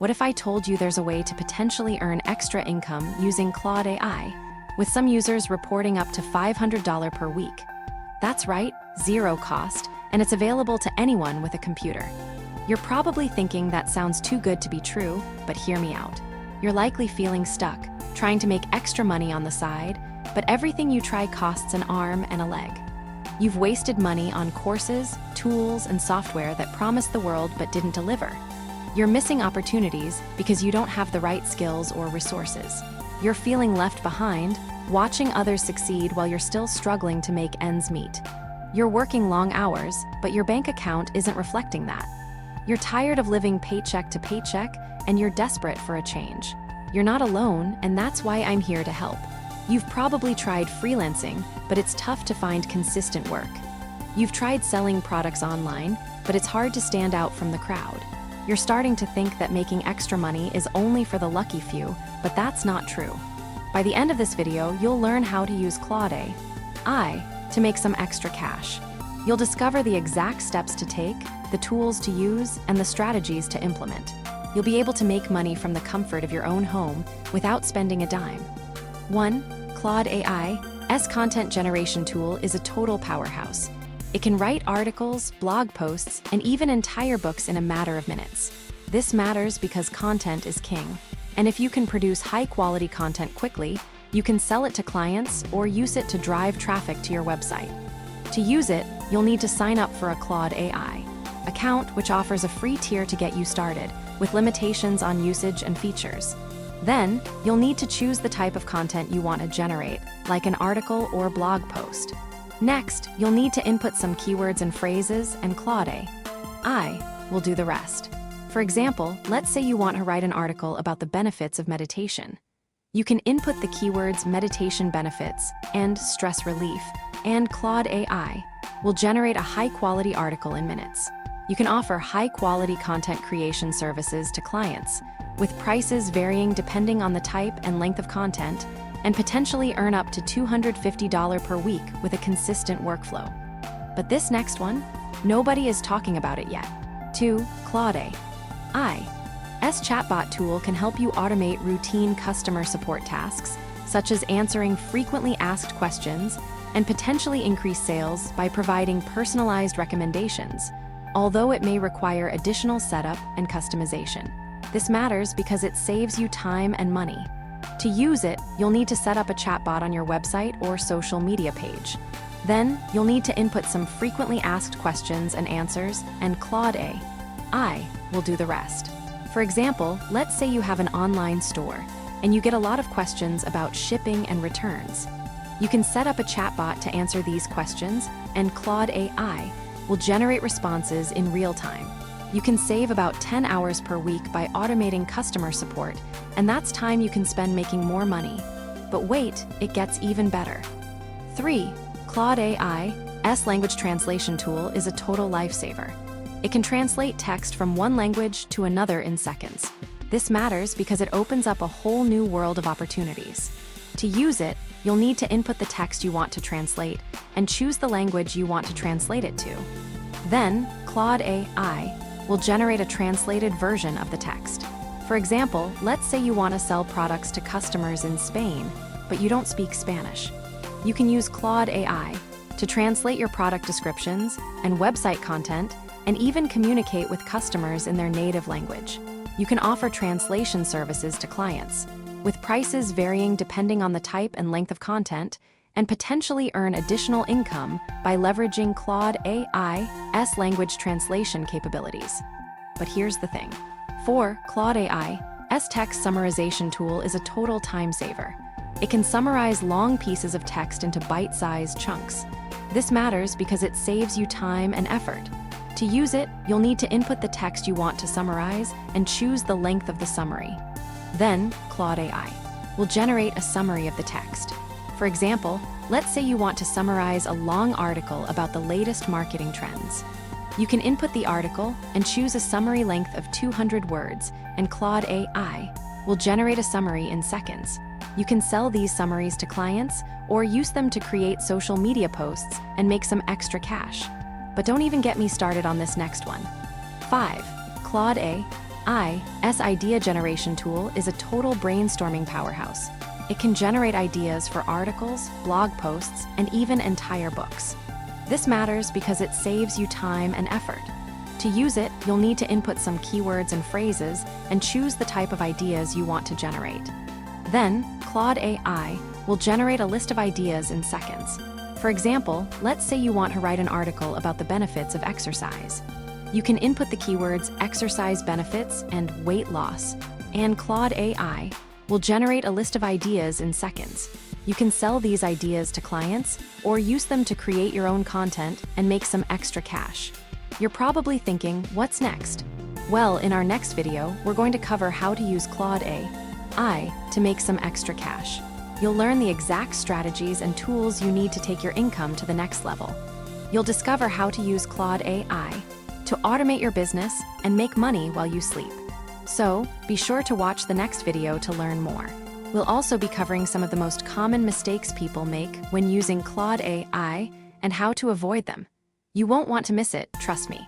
What if I told you there's a way to potentially earn extra income using Claude AI, with some users reporting up to $500 per week? That's right, zero cost, and it's available to anyone with a computer. You're probably thinking that sounds too good to be true, but hear me out. You're likely feeling stuck, trying to make extra money on the side, but everything you try costs an arm and a leg. You've wasted money on courses, tools, and software that promised the world but didn't deliver. You're missing opportunities because you don't have the right skills or resources. You're feeling left behind, watching others succeed while you're still struggling to make ends meet. You're working long hours, but your bank account isn't reflecting that. You're tired of living paycheck to paycheck, and you're desperate for a change. You're not alone, and that's why I'm here to help. You've probably tried freelancing, but it's tough to find consistent work. You've tried selling products online, but it's hard to stand out from the crowd. You're starting to think that making extra money is only for the lucky few, but that's not true. By the end of this video, you'll learn how to use Claude AI to make some extra cash. You'll discover the exact steps to take, the tools to use, and the strategies to implement. You'll be able to make money from the comfort of your own home without spending a dime. 1. Claude AI's content generation tool is a total powerhouse. It can write articles, blog posts, and even entire books in a matter of minutes. This matters because content is king. And if you can produce high-quality content quickly, you can sell it to clients or use it to drive traffic to your website. To use it, you'll need to sign up for a Claude AI account, which offers a free tier to get you started, with limitations on usage and features. Then, you'll need to choose the type of content you want to generate, like an article or blog post. Next, you'll need to input some keywords and phrases, and Claude AI will do the rest. For example, let's say you want to write an article about the benefits of meditation. You can input the keywords meditation benefits and stress relief, and Claude AI will generate a high-quality article in minutes. You can offer high-quality content creation services to clients, with prices varying depending on the type and length of content, and potentially earn up to $250 per week with a consistent workflow. But this next one, nobody is talking about it yet. 2. Claude AI's chatbot tool can help you automate routine customer support tasks, such as answering frequently asked questions, and potentially increase sales by providing personalized recommendations, although it may require additional setup and customization. This matters because it saves you time and money. To use it, you'll need to set up a chatbot on your website or social media page. Then, you'll need to input some frequently asked questions and answers, and Claude AI will do the rest. For example, let's say you have an online store, and you get a lot of questions about shipping and returns. You can set up a chatbot to answer these questions, and Claude AI will generate responses in real time. You can save about 10 hours per week by automating customer support, and that's time you can spend making more money. But wait, it gets even better. 3. Claude AI's language translation tool is a total lifesaver. It can translate text from one language to another in seconds. This matters because it opens up a whole new world of opportunities. To use it, you'll need to input the text you want to translate and choose the language you want to translate it to. Then, Claude AI will generate a translated version of the text. For example, let's say you want to sell products to customers in Spain, but you don't speak Spanish. You can use Claude AI to translate your product descriptions and website content, and even communicate with customers in their native language. You can offer translation services to clients, with prices varying depending on the type and length of content, and potentially earn additional income by leveraging Claude AI's language translation capabilities. But here's the thing. 4. Claude AI's text summarization tool is a total time saver. It can summarize long pieces of text into bite-sized chunks. This matters because it saves you time and effort. To use it, you'll need to input the text you want to summarize and choose the length of the summary. Then, Claude AI will generate a summary of the text. For example, let's say you want to summarize a long article about the latest marketing trends. You can input the article and choose a summary length of 200 words, and Claude AI will generate a summary in seconds. You can sell these summaries to clients or use them to create social media posts and make some extra cash. But don't even get me started on this next one. 5. Claude AI's idea generation tool is a total brainstorming powerhouse. It can generate ideas for articles, blog posts, and even entire books. This matters because it saves you time and effort. To use it, you'll need to input some keywords and phrases and choose the type of ideas you want to generate. Then, Claude AI will generate a list of ideas in seconds. For example, let's say you want to write an article about the benefits of exercise. You can input the keywords exercise benefits and weight loss, and Claude AI will generate a list of ideas in seconds. You can sell these ideas to clients or use them to create your own content and make some extra cash. You're probably thinking, what's next? Well, in our next video, we're going to cover how to use Claude AI to make some extra cash. You'll learn the exact strategies and tools you need to take your income to the next level. You'll discover how to use Claude AI to automate your business and make money while you sleep. So, be sure to watch the next video to learn more. We'll also be covering some of the most common mistakes people make when using Claude AI and how to avoid them. You won't want to miss it, trust me.